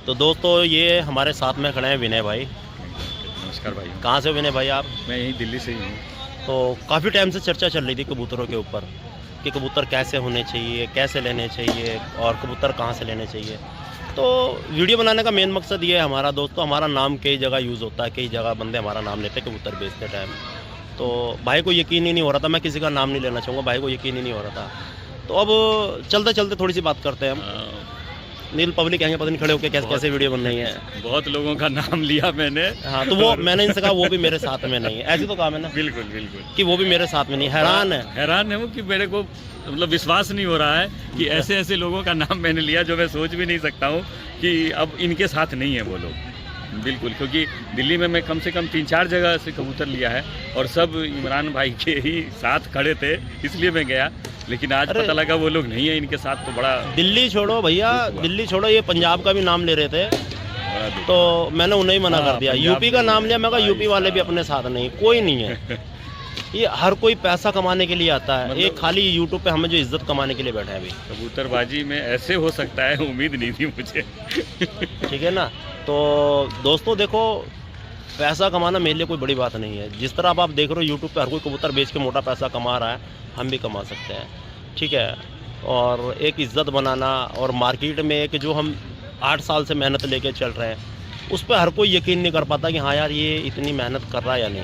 तो दोस्तों ये हमारे साथ में खड़े हैं विनय भाई। नमस्कार भाई। कहाँ से विनय भाई आप? मैं यहीं दिल्ली से ही हूँ। तो काफ़ी टाइम से चर्चा चल रही थी कबूतरों के ऊपर कि कबूतर कैसे होने चाहिए, कैसे लेने चाहिए और कबूतर कहाँ से लेने चाहिए। तो वीडियो बनाने का मेन मकसद ये है हमारा दोस्तों, हमारा नाम कई जगह यूज़ होता है, कई जगह बंदे हमारा नाम लेते हैं कबूतर बेचते टाइम। तो भाई को यकीन ही नहीं हो रहा था, मैं किसी का नाम नहीं लेना चाहूँगा, भाई को यकीन ही नहीं हो रहा था। तो अब चलते चलते थोड़ी सी बात करते हैं हम। नील पब्लिक कहेंगे पता नहीं खड़े होकर कैसे वीडियो बन रही है। बहुत लोगों का नाम लिया मैंने। हाँ, तो वो मैंने इनसे कहा वो भी मेरे साथ में नहीं है, ऐसे तो कहा मैंने। बिल्कुल बिल्कुल कि वो भी मेरे साथ में नहीं। हैरान हूँ कि मेरे को मतलब विश्वास नहीं हो रहा है कि ऐसे ऐसे लोगों का नाम मैंने लिया जो मैं सोच भी नहीं सकता हूँ कि अब इनके साथ नहीं है वो लोग। बिल्कुल, क्योंकि दिल्ली में मैं कम से कम 3-4 जगह से कबूतर लिया है और सब इमरान भाई के ही साथ खड़े थे, इसलिए मैं गया। लेकिन आज पता लगा वो लोग नहीं है इनके साथ, तो बड़ा। दिल्ली छोड़ो भैया, दिल्ली छोड़ो, ये पंजाब का भी नाम ले रहे थे तो मैंने उन्हें ही मना कर दिया। यूपी का नाम लिया, मैं कहा यूपी वाले भी अपने साथ नहीं, कोई नहीं है। ये हर कोई पैसा कमाने के लिए आता है, ये खाली यूट्यूब पे हमें जो इज्जत कमाने के लिए बैठा है। अभी कबूतरबाजी में ऐसे हो सकता है, उम्मीद नहीं थी मुझे। ठीक है ना। तो दोस्तों देखो, पैसा कमाना मेरे लिए कोई बड़ी बात नहीं है। जिस तरह आप देख रहे हो यूट्यूब पे हर कोई कबूतर बेच के मोटा पैसा कमा रहा है, हम भी कमा सकते हैं। ठीक है। और एक इज़्ज़त बनाना और मार्केट में एक जो हम 8 साल से मेहनत लेके चल रहे हैं, उस पर हर कोई यकीन नहीं कर पाता कि हाँ यार ये इतनी मेहनत कर रहा है या नहीं।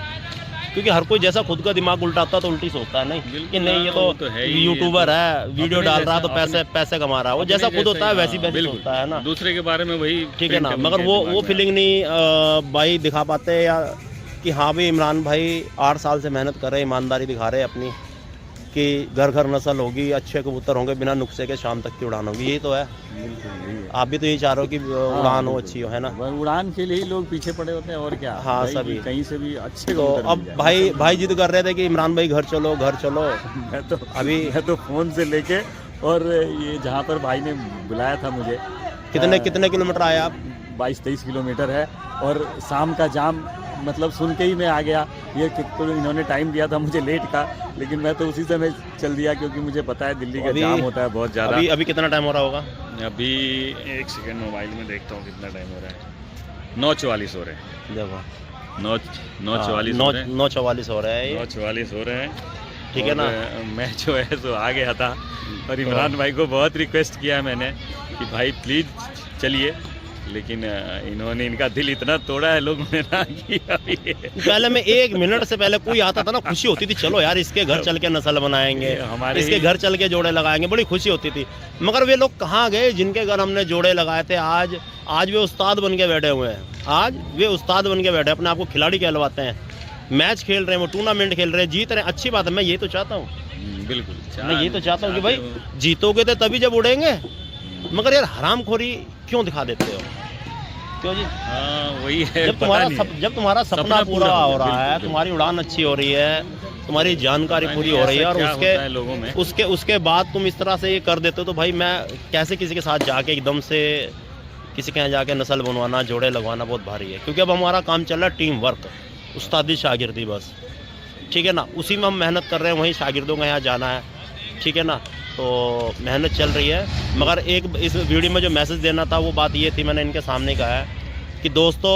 क्योंकि हर कोई जैसा खुद का दिमाग उल्टा होता है तो उल्टी सोचता है, नहीं कि नहीं ये तो यूट्यूबर है, वीडियो डाल रहा है तो पैसे कमा रहा है। वो जैसा खुद होता है वैसी सोचता है ना, दूसरे के बारे में वही। ठीक है ना। मगर वो फीलिंग नहीं भाई दिखा पाते, या कि हाँ भाई इमरान भाई 8 साल से मेहनत कर रहे हैं, ईमानदारी दिखा रहे हैं अपनी, कि घर घर नस्ल होगी, अच्छे कबूतर होंगे, बिना नुक्से के शाम तक की उड़ान होगी। यही तो है। आप भी तो यही चाह रहे हो कि उड़ान हो अच्छी हो, है ना। उड़ान के लिए ही लोग पीछे पड़े होते हैं और क्या। हाँ, सभी कहीं से भी अच्छे। तो अब भाई जिद कर रहे थे कि इमरान भाई घर चलो घर चलो। मैं तो फोन से लेके और ये जहाँ पर भाई ने बुलाया था मुझे, कितने किलोमीटर आए आप? 22-23 किलोमीटर है। और शाम का जाम मतलब सुन के ही मैं आ गया। ये तो इन्होंने टाइम दिया था मुझे लेट का, लेकिन मैं तो उसी समय चल दिया क्योंकि मुझे पता है दिल्ली का जाम होता है बहुत ज़्यादा। अभी कितना टाइम हो रहा होगा? अभी 1 सेकंड मोबाइल में देखता हूँ कितना टाइम हो रहा है। 9:44 हो रहे हैं। देखो 9:44 9:44 हो रहा है। 9:44 हो रहे हैं। ठीक है ना। मैं जो है सो आ गया था और इमरान भाई को बहुत रिक्वेस्ट किया है मैंने कि भाई प्लीज़ चलिए, लेकिन इन्होंने इनका दिल इतना तोड़ा है लोगों ने ना कि अभी पहले में 1 मिनट से पहले कोई आता था ना, खुशी होती थी, चलो यार इसके घर चल के नस्ल बनाएंगे, इसके घर चल के जोड़े लगाएंगे, बड़ी खुशी होती थी। मगर वे लोग कहाँ गए जिनके घर हमने जोड़े लगाए थे? आज वे उस्ताद बन के बैठे हुए हैं। आज वे उस्ताद बन के बैठे, अपने आप को खिलाड़ी कहलवाते हैं, मैच खेल रहे हैं, वो टूर्नामेंट खेल रहे हैं, जीत रहे हैं। अच्छी बात है, मैं ये तो चाहता हूँ। बिल्कुल मैं ये तो चाहता हूँ कि भाई जीतोगे तो तभी जब उड़ेंगे। मगर यार हरामखोरी क्यों दिखा देते हो? क्यों जी? हाँ वही है। जब तुम्हारा सपना पूरा हो रहा है, तुम्हारी उड़ान अच्छी हो रही है, तुम्हारी जानकारी पूरी हो रही है, और उसके बाद तुम इस तरह से ये कर देते हो, तो भाई मैं कैसे किसी के साथ जाके एकदम से किसी के यहाँ जाके नस्ल बनवाना, जोड़े लगवाना बहुत भारी है। क्योंकि अब हमारा काम चल रहा है टीम वर्क, उस्तादी शागिर्दी बस। ठीक है ना, उसी में हम मेहनत कर रहे हैं, वहीं शागिर्दों का यहाँ जाना है। ठीक है ना। तो मेहनत चल रही है। मगर एक इस वीडियो में जो मैसेज देना था वो बात ये थी, मैंने इनके सामने कहा है कि दोस्तों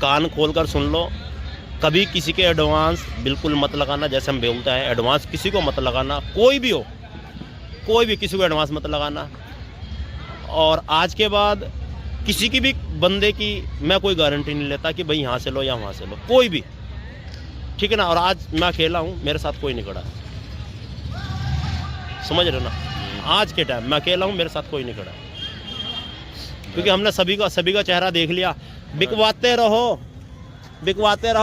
कान खोलकर सुन लो, कभी किसी के एडवांस बिल्कुल मत लगाना। जैसे हम बोलते हैं एडवांस किसी को मत लगाना, कोई भी हो, कोई भी किसी को एडवांस मत लगाना। और आज के बाद किसी की भी बंदे की मैं कोई गारंटी नहीं लेता कि भाई यहाँ से लो या वहाँ से लो, कोई भी। ठीक है ना। और आज मैं अकेला हूँ, मेरे साथ कोई नहीं खड़ा, समझ रहे हो ना। आज के टाइम मैं अकेला हूँ, मेरे साथ कोई नहीं खड़ा, क्योंकि हमने सभी का चेहरा देख लिया। बिकवाते रहो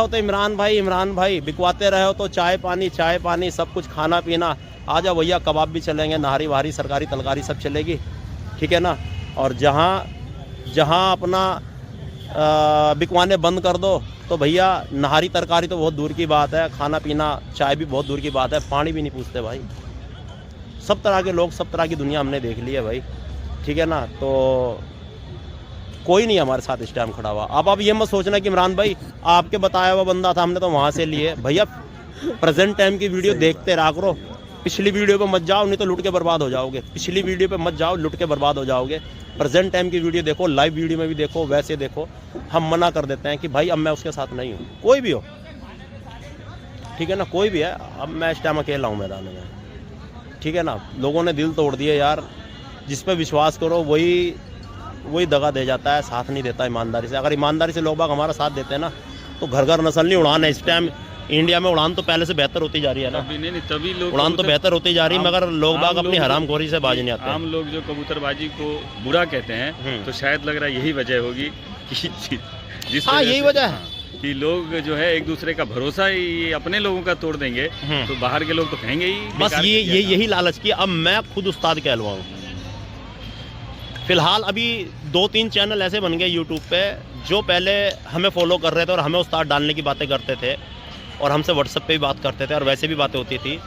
तो इमरान भाई बिकवाते रहो तो चाय पानी सब कुछ, खाना पीना। आ जाओ भैया, कबाब भी चलेंगे, नहारी वारी सरकारी तलकारी सब चलेगी। ठीक है ना। और जहाँ अपना बिकवाने बंद कर दो तो भैया नहारी तरकारी तो बहुत दूर की बात है, खाना पीना चाय भी बहुत दूर की बात है, पानी भी नहीं पूछते भाई। सब तरह के लोग, सब तरह की दुनिया हमने देख ली है भाई। ठीक है ना। तो कोई नहीं हमारे साथ इस टाइम खड़ा हुआ। अब आप ये मत सोचना कि इमरान भाई आपके बताया हुआ बंदा था, हमने तो वहाँ से लिए। भैया प्रेजेंट टाइम की वीडियो देखते रहा करो, पिछली वीडियो पे मत जाओ, नहीं तो लुट के बर्बाद हो जाओगे। पिछली वीडियो पे मत जाओ, लुट के बर्बाद हो जाओगे। प्रेजेंट टाइम की वीडियो देखो, लाइव वीडियो में भी देखो, वैसे देखो, हम मना कर देते हैं कि भाई अब मैं उसके साथ नहीं हूँ, कोई भी हो, ठीक है ना, कोई भी है। अब मैं इस टाइम अकेला हूँ मैदान में, ठीक है ना। लोगों ने दिल तोड़ दिए यार, जिस पे विश्वास करो वही दगा दे जाता है, साथ नहीं देता ईमानदारी से। अगर ईमानदारी से लोग बाग हमारा साथ देते हैं ना, तो घर घर नस्ल उड़ान है इस टाइम इंडिया में। उड़ान तो पहले से बेहतर होती जा रही है ना, तभी लोग उड़ान तो बेहतर होती जा रही है, मगर लोग बाग अपनी हरामखोरी से बाज नहीं आते। आम लोग जो कबूतरबाजी को बुरा कहते हैं, तो शायद लग रहा है यही वजह होगी कि जिस हाँ यही वजह है कि लोग जो है एक दूसरे का भरोसा ही अपने लोगों का तोड़ देंगे, तो बाहर के लोग तो कहेंगे ही बस यही लालच की। अब मैं खुद उस्ताद कहलवाऊं। फिलहाल अभी 2-3 चैनल ऐसे बन गए यूट्यूब पे जो पहले हमें फॉलो कर रहे थे और हमें उस्ताद डालने की बातें करते थे और हमसे व्हाट्सएप पे भी बात करते थे और वैसे भी बातें होती थी।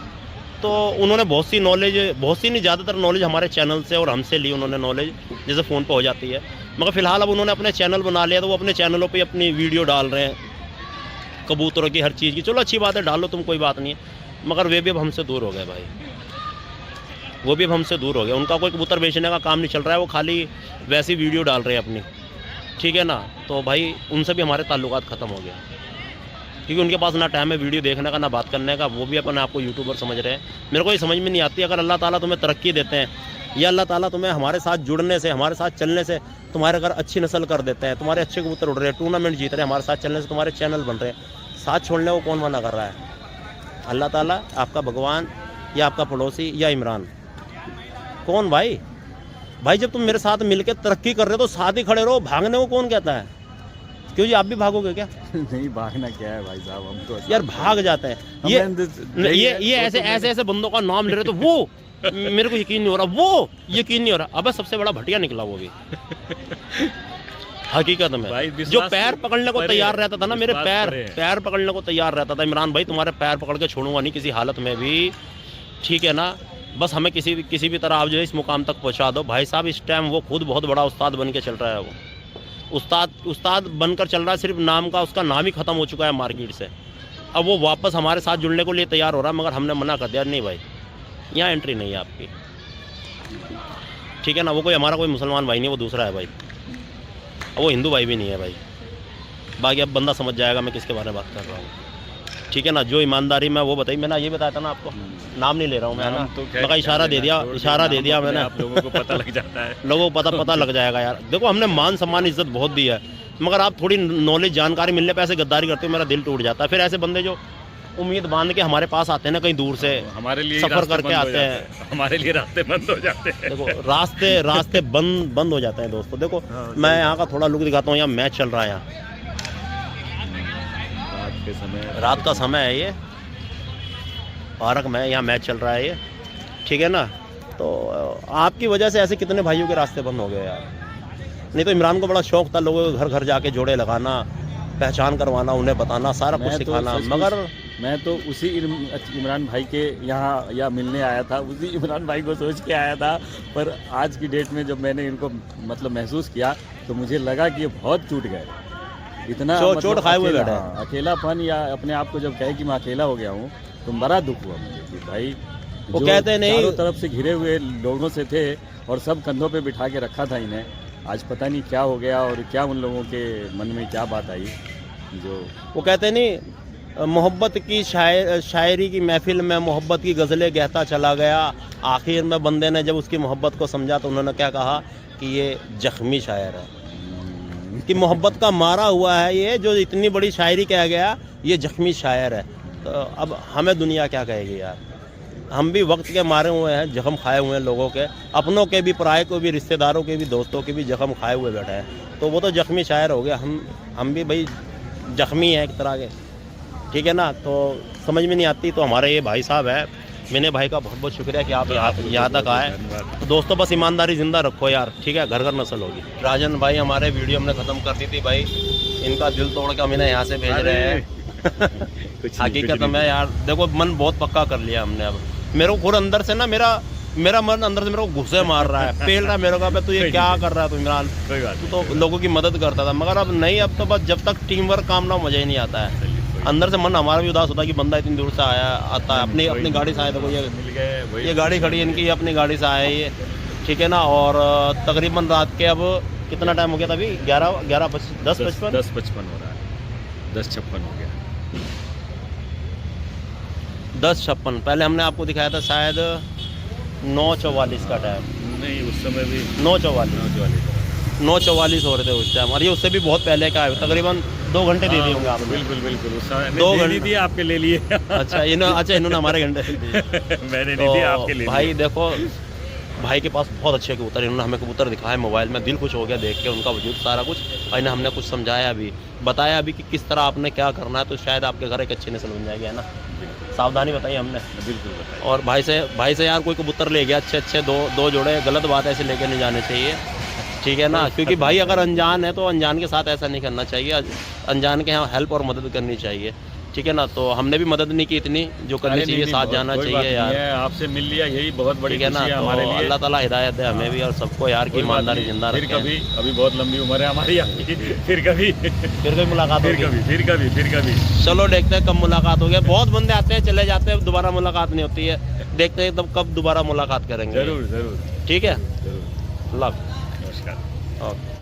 तो उन्होंने बहुत सी नहीं, ज़्यादातर नॉलेज हमारे चैनल से और हमसे ली उन्होंने नॉलेज, जैसे फ़ोन पे हो जाती है। मगर फ़िलहाल अब उन्होंने अपने चैनल बना लिया, तो वो अपने चैनलों पे अपनी वीडियो डाल रहे हैं कबूतरों की, हर चीज़ की। चलो अच्छी बात है, डालो तुम, कोई बात नहीं है। मगर वे भी अब हमसे दूर हो गए भाई, वो भी अब हमसे दूर हो गए। उनका कोई कबूतर बेचने का काम नहीं चल रहा है, वो खाली वैसी वीडियो डाल रहे हैं अपनी, ठीक है ना। तो भाई उनसे भी हमारे ताल्लुकात ख़त्म हो गया, क्योंकि उनके पास ना टाइम है वीडियो देखने का, ना बात करने का। वो भी अपने आप को यूट्यूबर समझ रहे हैं। मेरे को ये समझ में नहीं आती, अगर अल्लाह ताला तुम्हें तरक्की देते हैं या अल्लाह ताला तुम्हें हमारे साथ जुड़ने से, हमारे साथ चलने से, तुम्हारे अगर अच्छी नस्ल कर देते हैं, तुम्हारे अच्छे कबूतर उड़ रहे हैं, टूर्नामेंट जीत रहे हैं, हमारे साथ चलने से तुम्हारे चैनल बन रहे हैं, साथ छोड़ने को कौन मना कर रहा है? अल्लाह ताला, आपका भगवान, या आपका पड़ोसी, या इमरान? कौन भाई? भाई जब तुम मेरे साथ मिलकर तरक्की कर रहे हो तो साथ ही खड़े रहो, भागने को कौन कहता है? क्यों जी, आप भी भागोगे क्या? नहीं, भागना क्या है भाई साहब, हम तो यार भाग जाते हैं। ये ऐसे बंदों का नाम ले रहे, तो वो मेरे को यकीन नहीं हो रहा, वो यकीन नहीं हो रहा। अबे सबसे बड़ा भटिया निकला वो भी हकीकत में। जो पैर पकड़ने को तैयार रहता था ना, मेरे पैर पकड़ने को तैयार रहता था, इमरान भाई तुम्हारे पैर पकड़ के छोड़ूंगा नहीं किसी हालत में भी, ठीक है ना। बस हमें किसी भी तरह आप जो है इस मुकाम तक पहुंचा दो। भाई साहब इस टाइम वो खुद बहुत बड़ा उस्ताद बन के चल रहा है। वो उस्ताद बनकर चल रहा है, सिर्फ नाम का, उसका नाम ही ख़त्म हो चुका है मार्केट से। अब वो वापस हमारे साथ जुड़ने को लिए तैयार हो रहा है, मगर हमने मना कर दिया, नहीं भाई यहाँ एंट्री नहीं है आपकी, ठीक है ना। वो कोई हमारा कोई मुसलमान भाई नहीं, वो दूसरा है भाई, वो हिंदू भाई भी नहीं है भाई। बाकी अब बंदा समझ जाएगा मैं किसके बारे में बात कर रहा हूँ, ठीक है ना। जो ईमानदारी में वो बताई, मैंने ये बताया था ना आपको, नाम नहीं ले रहा हूँ मैं, ना तो इशारा दे दिया मैंने, आप लोगों को पता लग जाता है, लोगों को पता लग जाएगा यार। देखो हमने मान सम्मान इज्जत बहुत दी है, मगर आप थोड़ी नॉलेज जानकारी मिलने पे ऐसे गद्दारी करते हो, मेरा दिल टूट जाता है। फिर ऐसे बंदे जो उम्मीद बांध के हमारे पास आते हैं ना, कहीं दूर से हमारे लिए सफर करके आते हैं, हमारे लिए रास्ते बंद हो जाते हैं। देखो रास्ते बंद हो जाते हैं दोस्तों। देखो मैं यहाँ का थोड़ा लुक दिखाता हूँ, यहाँ मैच चल रहा है, यहाँ रात का समय है, ये पार्क में यहाँ मैच चल रहा है ये, ठीक है ना। तो आपकी वजह से ऐसे कितने भाइयों के रास्ते बंद हो गए यार। नहीं तो इमरान को बड़ा शौक था लोगों के घर घर जाके जोड़े लगाना, पहचान करवाना, उन्हें बताना, सारा कुछ सिखाना। मगर मैं तो उसी इमरान भाई के यहाँ या मिलने आया था, उसी इमरान भाई को सोच के आया था, पर आज की डेट में जब मैंने इनको मतलब महसूस किया तो मुझे लगा कि ये बहुत टूट गए, इतना चोट खाए हुए बैठे। अकेलापन या अपने आप को जब कहे कि मैं अकेला हो गया हूँ, तो बड़ा दुख हुआ मुझे कि भाई वो कहते नहीं, चारों तरफ से घिरे हुए लोगों से थे और सब कंधों पे बिठा के रखा था इन्हें। आज पता नहीं क्या हो गया और क्या उन लोगों के मन में क्या बात आई, जो वो कहते नहीं, मोहब्बत की शायरी की महफिल में मोहब्बत की गज़लें कहता चला गया। आखिर में बंदे ने जब उसकी मोहब्बत को समझा तो उन्होंने क्या कहा कि ये जख्मी शायर है, कि मोहब्बत का मारा हुआ है ये, जो इतनी बड़ी शायरी कह गया, ये जख्मी शायर है। तो अब हमें दुनिया क्या कहेगी यार। हम भी वक्त के मारे हुए हैं, जख्म खाए हुए हैं लोगों के, अपनों के भी, पराये को भी, रिश्तेदारों के भी, दोस्तों के भी जख्म खाए हुए बैठे हैं। तो वो तो जख्मी शायर हो गया, हम भी भाई जख्मी हैं एक तरह के, ठीक है ना। तो समझ में नहीं आती। तो हमारे ये भाई साहब है, मैंने भाई का बहुत बहुत शुक्रिया कि आप यहाँ तक आए। तो दोस्तों बस ईमानदारी ज़िंदा रखो यार, ठीक है, घर घर नस्ल होगी। राजन भाई हमारे वीडियो हमने ख़त्म कर दी थी भाई, इनका दिल तोड़ के हम इन्हें यहाँ से भेज रहे हैं। हकीकत में यार देखो मन बहुत पक्का कर लिया हमने। अब मेरे को खुद अंदर से ना, मेरा मन अंदर से मेरे को गुस्से मार रहा है, पेल रहा है मेरे को, तू ये क्या कर रहा है, तू इमरान, तू तो लोगों की मदद करता था। मगर अब नहीं, अब तो बस जब तक टीम वर्क काम ना मज़ा ही नहीं आता है। अंदर से मन हमारा भी उदास होता है कि बंदा इतनी दूर से आता है, अपनी गाड़ी से आया, देखो ये गाड़ी खड़ी है इनकी, अपनी गाड़ी से आए ये, ठीक है ना। और तकरीबन रात के अब कितना टाइम हो गया था अभी? 10:55 10:55 हो रहा है, 10:56 हो गया। 10:56। पहले हमने आपको दिखाया था शायद 9:44 का टाइम। नहीं, उस समय भी 9:44 हो रहे थे उस टाइम, और ये उससे भी बहुत पहले का है, तकरीबन 2 घंटे दे दिए होंगे आपने। बिल्कुल बिल्कुल, उस समय 2 मैंने घंटे दे दिए, आपके ले लिए। अच्छा इन्होंने हमारे घंटे दे दिए। मैंने नहीं दिया, आपके ले भाई लिए। देखो, भाई के पास बहुत अच्छे कबूतर हैं, इन्होंने हमें कबूतर दिखाया मोबाइल में, दिल खुश हो गया देख के उनका वजूद सारा कुछ। और इन्हें हमने कुछ समझाया भी, बताया भी कि किस तरह आपने क्या करना है, तो शायद आपके घर एक अच्छी नस्ल बन जाएगी, है ना। सावधानी बताई हमने। बिल्कुल बताइए। और भाई से यार कोई कबूतर ले गया अच्छे दो जोड़े, गलत बात है, ऐसे लेके नहीं जाने चाहिए, ठीक है ना। क्योंकि भाई अगर अनजान है तो अनजान के साथ ऐसा नहीं करना चाहिए, अनजान के यहाँ हेल्प और मदद करनी चाहिए, ठीक है ना। तो हमने भी मदद नहीं की इतनी जो करनी चाहिए, साथ जाना चाहिए यार। आपसे मिल लिया, यही बहुत बड़ी ठीक है ना। खुशी है तो हमारे लिए। अल्लाह ताला हिदायत दे हमें भी और सबको यार की ईमानदारी जिंदा फिर रखे। कभी, अभी बहुत लंबी उम्र है हमारी आपकी, फिर कभी मुलाकात फिर होगी। कभी चलो देखते हैं कब मुलाकात होगी। बहुत बंदे आते हैं चले जाते हैं, दोबारा मुलाकात नहीं होती है। देखते हैं तब कब दोबारा मुलाकात करेंगे। जरूर ठीक है। जरूर। अल्लाह। नमस्कार। ओके।